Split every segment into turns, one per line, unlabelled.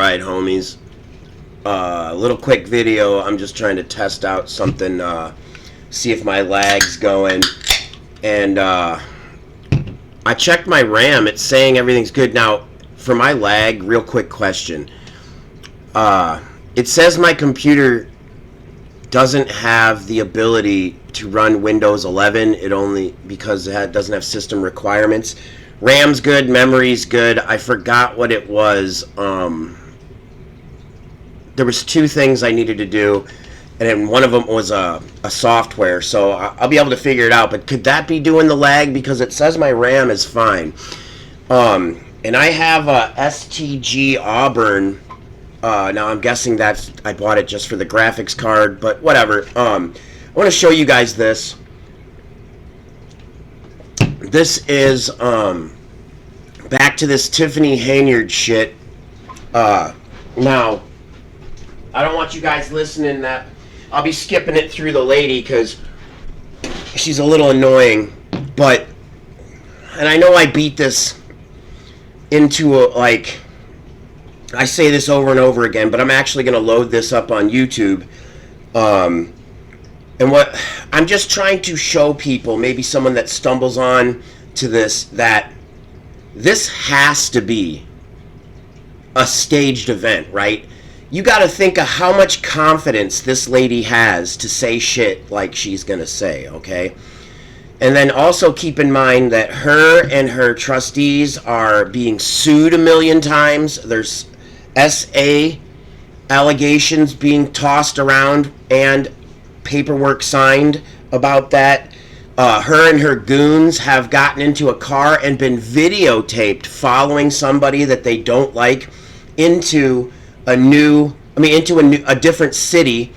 Alright, homies. Little quick video. I'm just trying to test out something, see if my lag's going. And, I checked my RAM. It's saying everything's good. Now, for my lag, real quick question. It says my computer doesn't have the ability to run Windows 11. It only, because it doesn't have system requirements. RAM's good, memory's good. I forgot what it was. There was two things I needed to do, and then one of them was a software, so I'll be able to figure it out. But could that be doing the lag? Because it says my RAM is fine. And I have a STG Auburn. Now I'm guessing I bought it just for the graphics card, but whatever. I want to show you guys this. This is back to this Tiffany Halyard shit. Now I don't want you guys listening that. I'll be skipping it through the lady because she's a little annoying, but, and I know I beat this into a, like, I say this over and over again, but I'm actually going to load this up on YouTube. And what I'm just trying to show people, maybe someone that stumbles on to this, that this has to be a staged event, right? You got to think of how much confidence this lady has to say shit like she's going to say, okay? And then also keep in mind that her and her trustees are being sued a million times. There's SA allegations being tossed around and paperwork signed about that. Her and her goons have gotten into a car and been videotaped following somebody that they don't like into a different city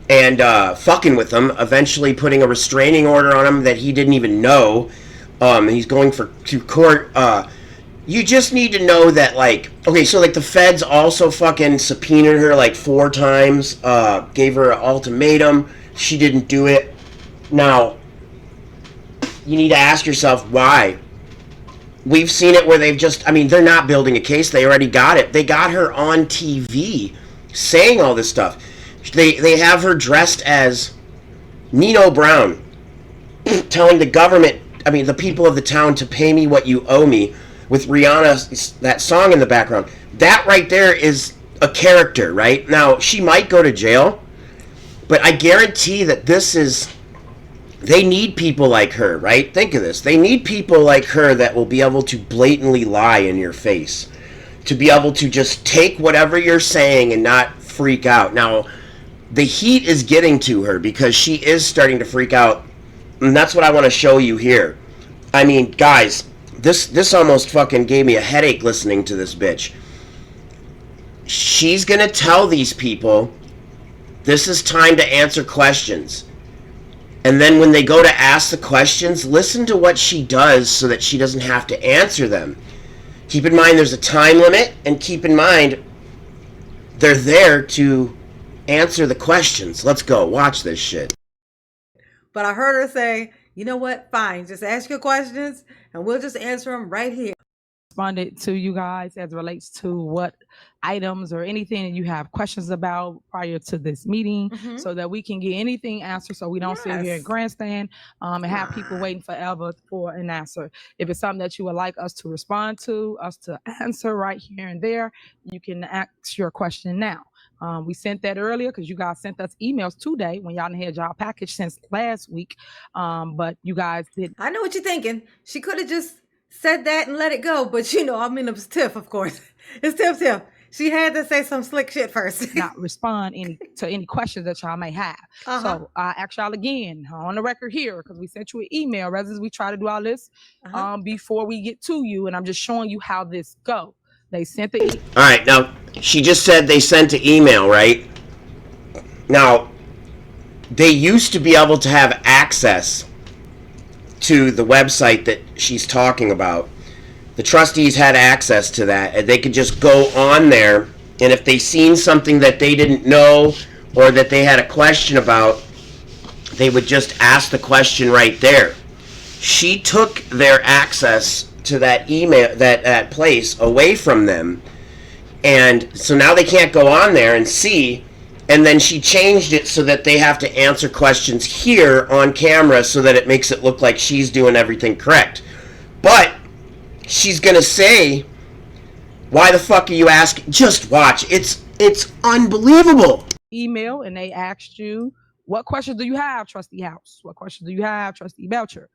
and fucking with them, eventually putting a restraining order on him that he didn't even know. He's going to court. You just need to know that, like, okay, so like the feds also fucking subpoenaed her like 4 times, gave her an ultimatum. She didn't do it. Now, you need to ask yourself why. We've seen it where they've just, they're not building a case. They already got it. They got her on TV saying all this stuff. They have her dressed as Nino Brown, telling the government, the people of the town, to pay me what you owe me, with Rihanna, that song in the background. That right there is a character, right? Now, she might go to jail, but I guarantee that they need people like her, right? Think of this. They need people like her that will be able to blatantly lie in your face, to be able to just take whatever you're saying and not freak out. Now, the heat is getting to her because she is starting to freak out, and that's what I want to show you here. Guys, this almost fucking gave me a headache listening to this bitch. She's gonna tell these people, this is time to answer questions. And then when they go to ask the questions, listen to what she does so that she doesn't have to answer them. Keep in mind there's a time limit, and keep in mind they're there to answer the questions. Let's go. Watch this shit.
But I heard her say, you know what? Fine. Just ask your questions and we'll just answer them right here.
Responded to you guys as it relates to what items or anything that you have questions about prior to this meeting, so that we can get anything answered, so we don't sit here and grandstand and have people waiting forever for an answer. If it's something that you would like us to respond to, us to answer right here and there, you can ask your question now. We sent that earlier because you guys sent us emails today when y'all didn't have y'all package since last week, but you guys did.
I know what you're thinking. She could have just said that and let it go, but it was Tiff, of course. It's Tiff. She had to say some slick shit first.
Not respond to any questions that y'all may have. So I ask y'all again on the record here, because we sent you an email, rather we try to do all this before we get to you, and I'm just showing you how this go. They sent the
all right, now she just said they sent an email, right? Now, they used to be able to have access to the website that she's talking about. The trustees had access to that, and they could just go on there, and if they seen something that they didn't know or that they had a question about, they would just ask the question right there. She took their access to that email, that place, away from them, And so now they can't go on there and see. And then she changed it so that they have to answer questions here on camera so that it makes it look like she's doing everything correct. But she's going to say, why the fuck are you asking? Just watch. It's unbelievable.
Email, and they asked you, what questions do you have, Trustee House? What questions do you have, Trustee Belcher?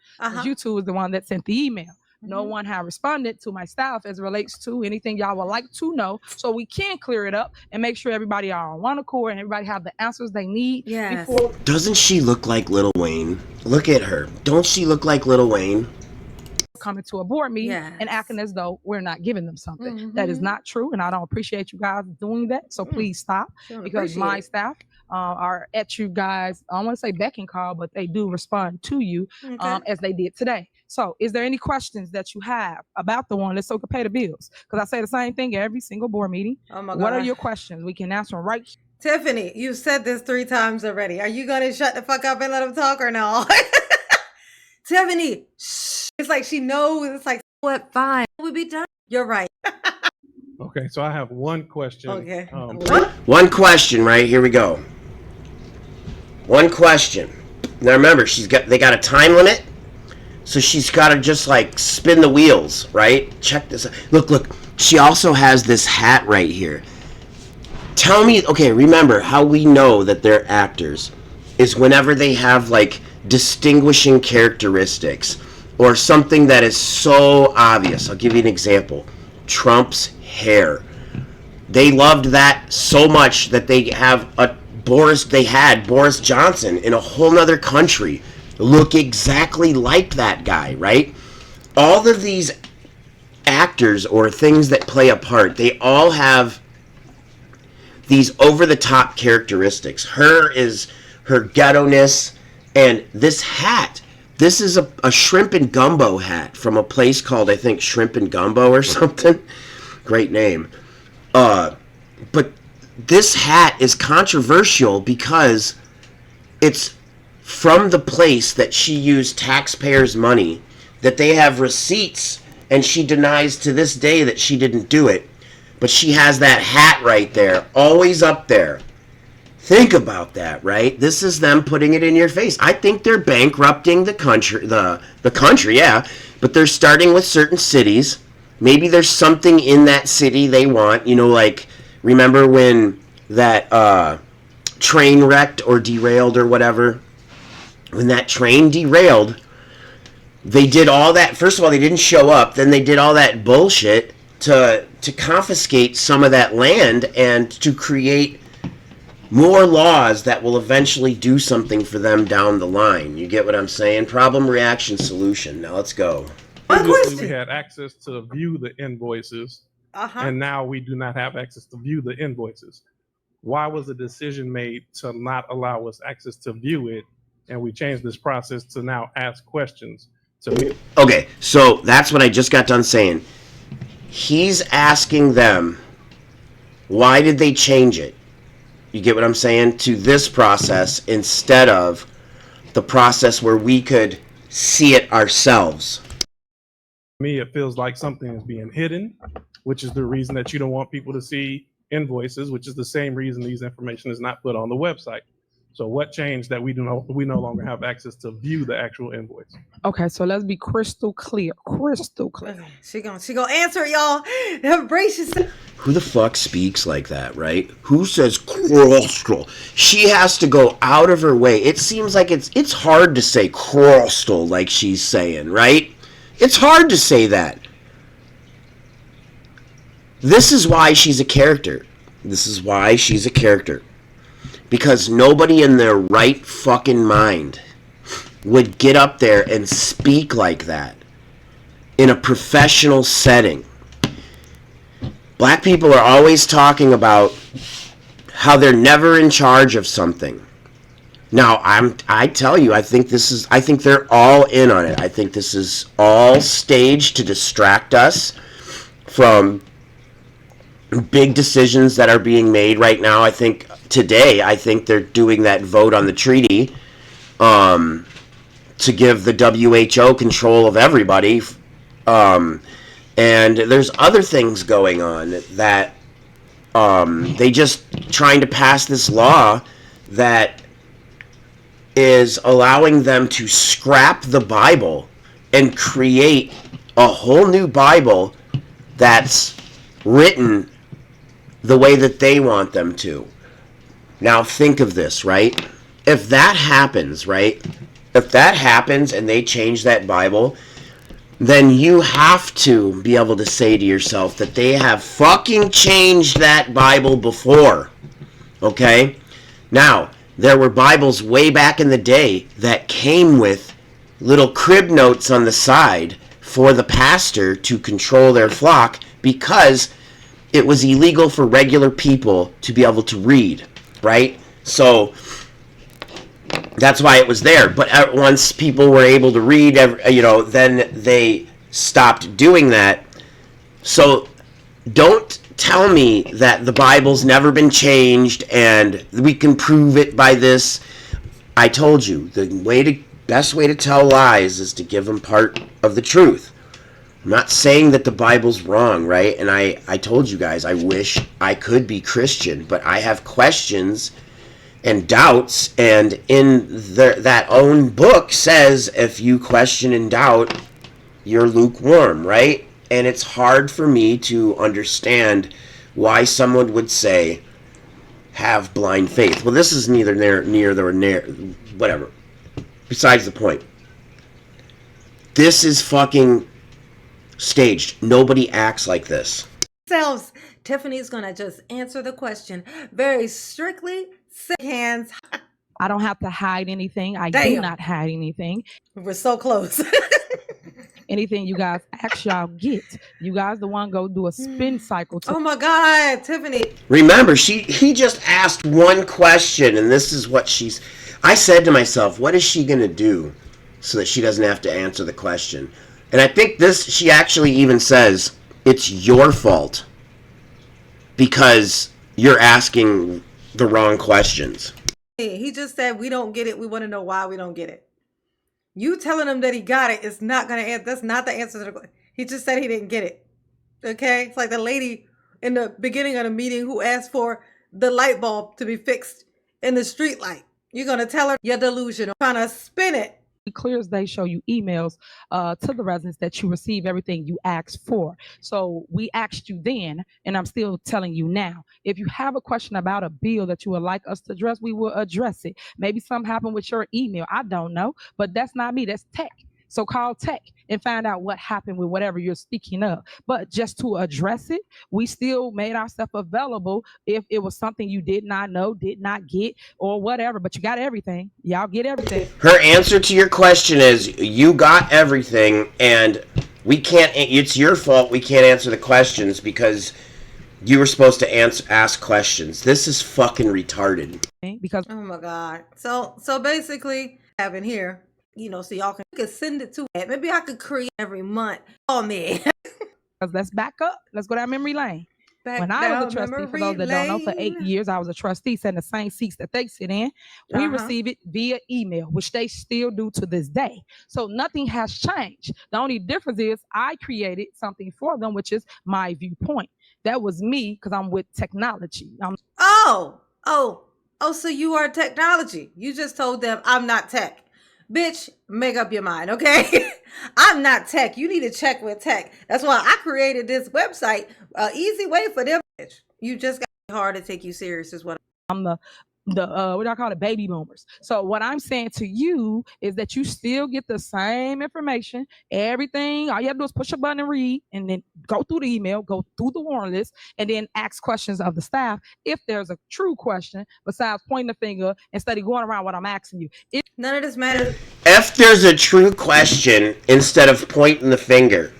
You two was the one that sent the email. No one had responded to my staff as it relates to anything y'all would like to know, so we can clear it up and make sure everybody are on one accord and everybody have the answers they need. Before.
Doesn't she look like Lil Wayne? Look at her. Don't she look like Lil Wayne?
Coming to a board meeting and acting as though we're not giving them something. That is not true, and I don't appreciate you guys doing that. So please stop, because my staff are at you guys. I don't want to say beck and call, but they do respond to you as they did today. So is there any questions that you have about the one? Let's so can pay the bills, because I say the same thing every single board meeting. Oh my God. What are your questions? We can answer them right.
Tiffany, you've said this 3 times already. Are you gonna shut the fuck up and let them talk or no? Tiffany, shh. It's like she knows. It's like, what? Fine, we'll be done. You're right.
Okay, so I have one question.
Okay.
One question, right? Here we go. One question. Now remember, they got a time limit, so she's got to just like spin the wheels, right? Check this out. Look. She also has this hat right here. Tell me, okay, remember how we know that they're actors is whenever they have like distinguishing characteristics or something that is so obvious. I'll give you an example. Trump's hair. They loved that so much that they had Boris Johnson in a whole nother country look exactly like that guy, right? All of these actors or things that play a part, they all have these over-the-top characteristics. Her is her ghetto-ness, and this hat. This is a shrimp and gumbo hat from a place called, I think, Shrimp and Gumbo or something. Great name. But this hat is controversial because it's from the place that she used taxpayers' money, that they have receipts, and she denies to this day that she didn't do it. But she has that hat right there, always up there. Think about that, right? This is them putting it in your face. I think they're bankrupting the country, the country, yeah. But they're starting with certain cities. Maybe there's something in that city they want. You know, like, remember when that train wrecked or derailed or whatever? When that train derailed, they did all that. First of all, they didn't show up. Then they did all that bullshit to confiscate some of that land and to create more laws that will eventually do something for them down the line. You get what I'm saying? Problem, reaction, solution. Now let's go.
We had access to view the invoices, and now we do not have access to view the invoices. Why was the decision made to not allow us access to view it, and we changed this process to now ask questions to me?
Okay, so that's what I just got done saying. He's asking them, why did they change it? You get what I'm saying? To this process instead of the process where we could see it ourselves.
To me, it feels like something is being hidden, which is the reason that you don't want people to see invoices, which is the same reason these information is not put on the website. So what changed that we no longer have access to view the actual invoice?
Okay, so let's be crystal clear. Crystal clear.
She gonna answer, y'all. Brace yourself.
Who the fuck speaks like that, right? Who says crystal? She has to go out of her way. It seems like it's hard to say crystal like she's saying, right? It's hard to say that. This is why she's a character. This is why she's a character. Because nobody in their right fucking mind would get up there and speak like that in a professional setting. Black people are always talking about how they're never in charge of something. Now, I tell you, I think they're all in on it. I think this is all staged to distract us from big decisions that are being made right now. I think they're doing that vote on the treaty to give the WHO control of everybody. And there's other things going on that They just trying to pass this law that is allowing them to scrap the Bible and create a whole new Bible that's written the way that they want them to. Now think of this, right? If that happens, right? If that happens and they change that Bible, then you have to be able to say to yourself that they have fucking changed that Bible before. Okay? Now, there were Bibles way back in the day that came with little crib notes on the side for the pastor to control their flock because it was illegal for regular people to be able to read, right? So that's why it was there. But once people were able to read, then they stopped doing that. So don't tell me that the Bible's never been changed and we can prove it by this. I told you, the best way to tell lies is to give them part of the truth. I'm not saying that the Bible's wrong, right? And I told you guys, I wish I could be Christian, but I have questions and doubts, and in that own book says if you question and doubt, you're lukewarm, right? And it's hard for me to understand why someone would say have blind faith. Well, this is neither near whatever. Besides the point. This is fucking staged. Nobody acts like this.
Tiffany's gonna just answer the question very strictly. Hands.
I don't have to hide anything. I do not hide anything.
We're so close.
Anything you guys ask, y'all get. You guys the one go do a spin cycle.
Oh my God, Tiffany.
Remember, he just asked one question, and this is what I said to myself, what is she going to do so that she doesn't have to answer the question? And I think she actually even says, it's your fault because you're asking the wrong questions.
He just said, we don't get it. We want to know why we don't get it. You telling him that he got it is not going to answer. That's not the answer to the question. He just said he didn't get it. Okay? It's like the lady in the beginning of the meeting who asked for the light bulb to be fixed in the street light. You're going to tell her you're delusional. Trying to spin it.
Clear as they show you emails to the residents that you receive everything you asked for. So we asked you then, and I'm still telling you now. If you have a question about a bill that you would like us to address, we will address it. Maybe something happened with your email. I don't know, but that's not me. That's tech. So call tech and find out what happened with whatever you're speaking of. But just to address it, we still made ourselves available if it was something you did not know, did not get, or whatever. But you got everything. Y'all get everything.
Her answer to your question is, you got everything, and we can't. It's your fault we can't answer the questions because you were supposed to ask questions. This is fucking retarded.
Because
oh my God. So basically, having here. So y'all can send it to me. Maybe I could create every month. Oh, man.
Let's back up. Let's go down memory lane. When I was a trustee, for those that don't know, for 8 years, I was a trustee, sitting in the same seats that they sit in. We receive it via email, which they still do to this day. So nothing has changed. The only difference is I created something for them, which is my viewpoint. That was me because I'm with technology.
So you are technology. You just told them I'm not tech. Bitch, make up your mind, okay? I'm not tech. You need to check with tech. That's why I created this website. Easy way for them. Bitch. You just got hard to take you serious is what
I'm the what do I call it? Baby boomers. So what I'm saying to you is that you still get the same information, everything. All you have to do is push a button and read, and then go through the email, go through the warrant list, and then ask questions of the staff if there's a true question besides pointing the finger instead of going around what I'm asking you.
None of this matters.
If there's a true question instead of pointing the finger.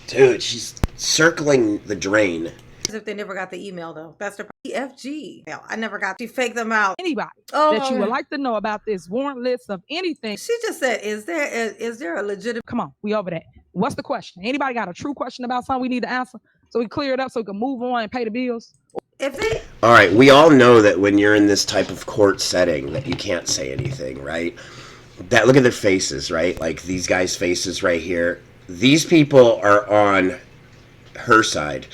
Dude, she's circling the drain.
As if they never got the email, though. That's the EFG. I never got to fake them out.
Anybody that you would like to know about this warrant list of anything.
She just said, is there a legitimate...
Come on, we over that. What's the question? Anybody got a true question about something we need to answer so we clear it up so we can move on and pay the bills?
All right, we all know that when you're in this type of court setting that you can't say anything, right? Look at their faces, right? Like these guys' faces right here. These people are on her side.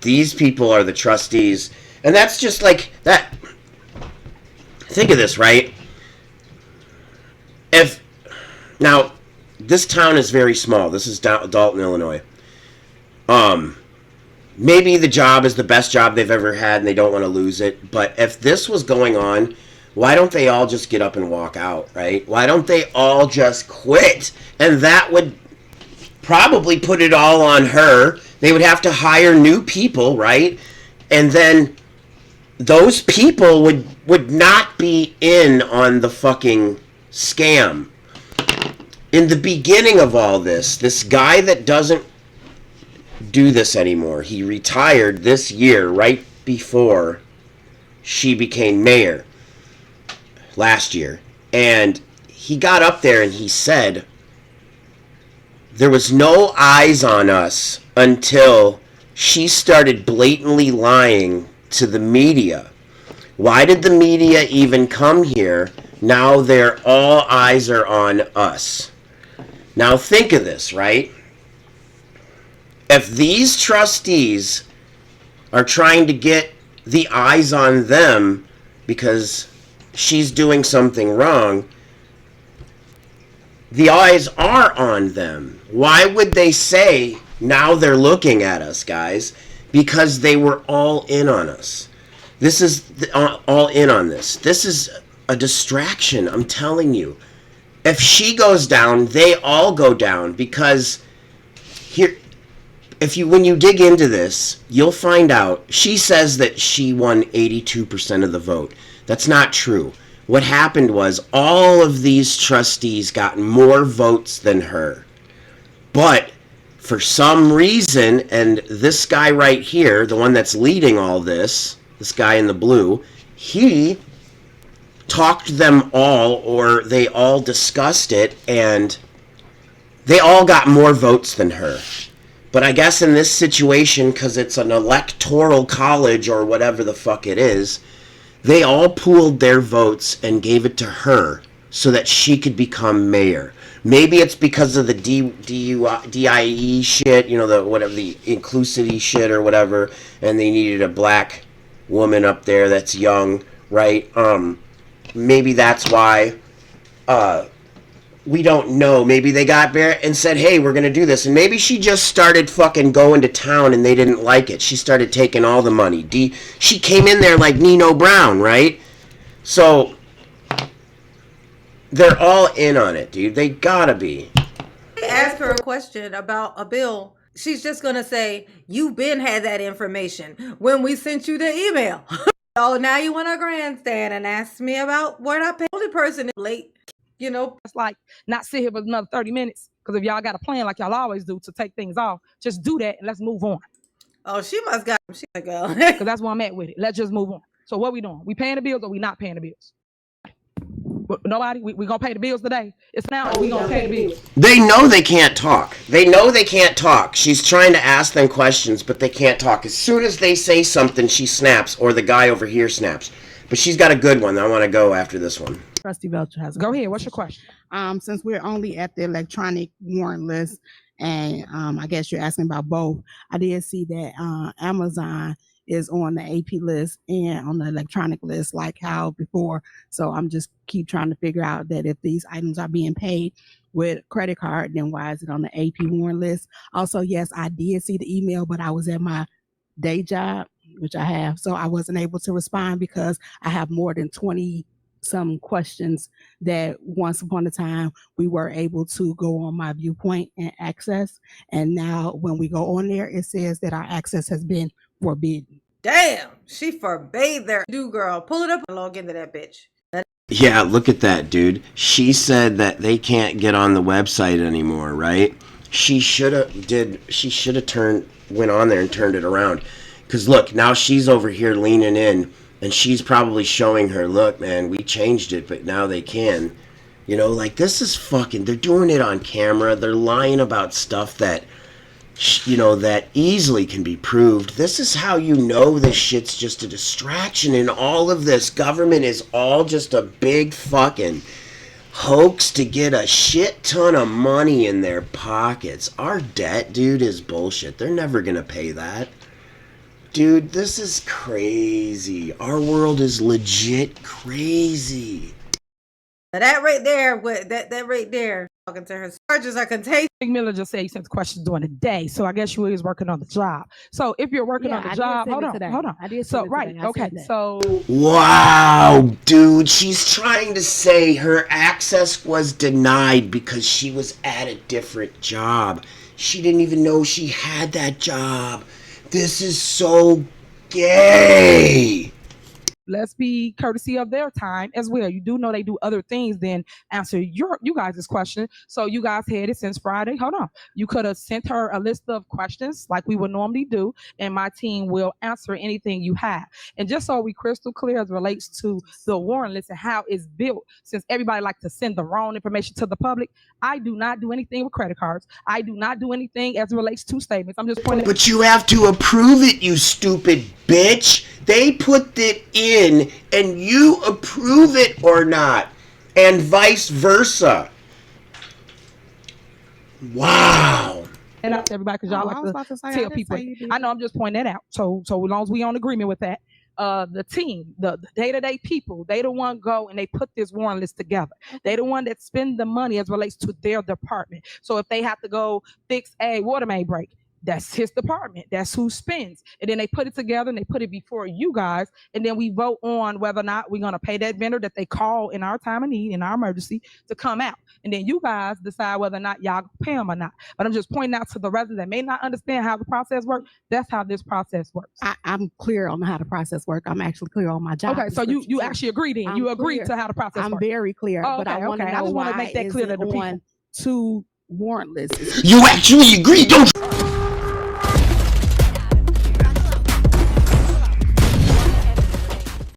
These people are the trustees. And that's just like that. Think of this, right? If now this town is very small. This is Dalton, Illinois. Maybe the job is the best job they've ever had and they don't want to lose it. But if this was going on, why don't they all just get up and walk out, right? Why don't they all just quit? And that would probably put it all on her. They would have to hire new people, right? And then those people would not be in on the fucking scam. In the beginning of all this, this guy that doesn't do this anymore, he retired this year right before she became mayor last year. And he got up there and he said, there was no eyes on us until she started blatantly lying to the media. Why did the media even come here? Now all eyes are on us. Now think of this, right? If these trustees are trying to get the eyes on them because she's doing something wrong, the eyes are on them. Why would they say, now they're looking at us, guys? Because they were all in on us. This is all in on this. This is a distraction, I'm telling you. If she goes down, they all go down, because here, when you dig into this, you'll find out she says that she won 82% of the vote. That's not true. What happened was all of these trustees got more votes than her. But for some reason, and this guy right here, the one that's leading all this guy in the blue, he talked them all, or they all discussed it, and they all got more votes than her. But I guess in this situation, because it's an electoral college or whatever the fuck it is, they all pooled their votes and gave it to her so that she could become mayor. Maybe it's because of the DIE shit, the inclusivity shit or whatever, and they needed a black woman up there that's young, right? Maybe that's why. We don't know. Maybe they got there and said, hey, we're going to do this. And maybe she just started fucking going to town and they didn't like it. She started taking all the money. She came in there like Nino Brown, right? So they're all in on it, dude. They gotta be.
Ask her a question about a bill. She's just going to say, you've been had that information when we sent you the email. Oh, now you want to grandstand and ask me about what I paid. The only person is late.
It's like not sit here for another 30 minutes. Because if y'all got a plan like y'all always do to take things off, just do that and let's move on.
Oh, she must got him. She like, go.
Because that's where I'm at with it. Let's just move on. So what we doing? We paying the bills or we not paying the bills? Nobody? We gonna pay the bills today? It's now we gonna pay the bills.
They know they can't talk. She's trying to ask them questions, but they can't talk. As soon as they say something, she snaps, or the guy over here snaps. But she's got a good one. I want to go after this one.
Trustee Belcher has.
Go ahead. What's your question?
Since we're only at the electronic warrant list, and I guess you're asking about both, I did see that Amazon is on the AP list and on the electronic list, like how before. So I'm just keep trying to figure out that if these items are being paid with credit card, then why is it on the AP warrant list? Also, yes, I did see the email, but I was at my day job, which I have, so I wasn't able to respond because I have more than 20 some questions that once upon a time we were able to go on my viewpoint and access, and now when we go on there it says that our access has been forbidden.
Damn, she forbade their girl. Pull it up and log into that bitch.
Yeah, look at that, dude. She said that they can't get on the website anymore, right? She should have went on there and turned it around. Because look, now she's over here leaning in, and she's probably showing her, look, man, we changed it, but now they can. This is fucking, they're doing it on camera. They're lying about stuff that, that easily can be proved. This is how this shit's just a distraction, and all of this government is all just a big fucking hoax to get a shit ton of money in their pockets. Our debt, dude, is bullshit. They're never gonna pay that. Dude, this is crazy. Our world is legit crazy.
Now that right there, that right there, talking to her, charges are contagious.
Miller just said he sent questions during the day, so I guess you is working on the job. So if you're working on the job, hold on.
I did.
So right, okay. So
wow, dude, she's trying to say her access was denied because she was at a different job. She didn't even know she had that job. This is so gay.
Let's be courtesy of their time as well. You do know they do other things than answer you guys' question. So you guys had it since Friday. Hold on. You could have sent her a list of questions like we would normally do, and my team will answer anything you have. And just so we crystal clear as relates to the warrant list and how it's built, since everybody likes to send the wrong information to the public, I do not do anything with credit cards. I do not do anything as it relates to statements. I'm just pointing.
But you have to approve it, you stupid bitch. They put it in and you approve it or not, and vice versa. Wow.
And out to everybody, because y'all like to tell people. I know, I'm just pointing that out. So as long as we on agreement with that, the team, the day-to-day people, they the one go and they put this warrant list together. They the one that spend the money as relates to their department. So if they have to go fix a water main break, that's his department. That's who spends. And then they put it together and they put it before you guys. And then we vote on whether or not we're going to pay that vendor that they call in our time of need, in our emergency, to come out. And then you guys decide whether or not y'all pay them or not. But I'm just pointing out to the residents that may not understand how the process works. That's how this process works.
I'm clear on how the process works. I'm actually clear on my job.
Okay, so you actually agree then. You agree to how the process works.
I'm very clear.
Oh,
but I want to know
I just want to make that clear to the people.
Two warrant lists.
You actually agree, don't you?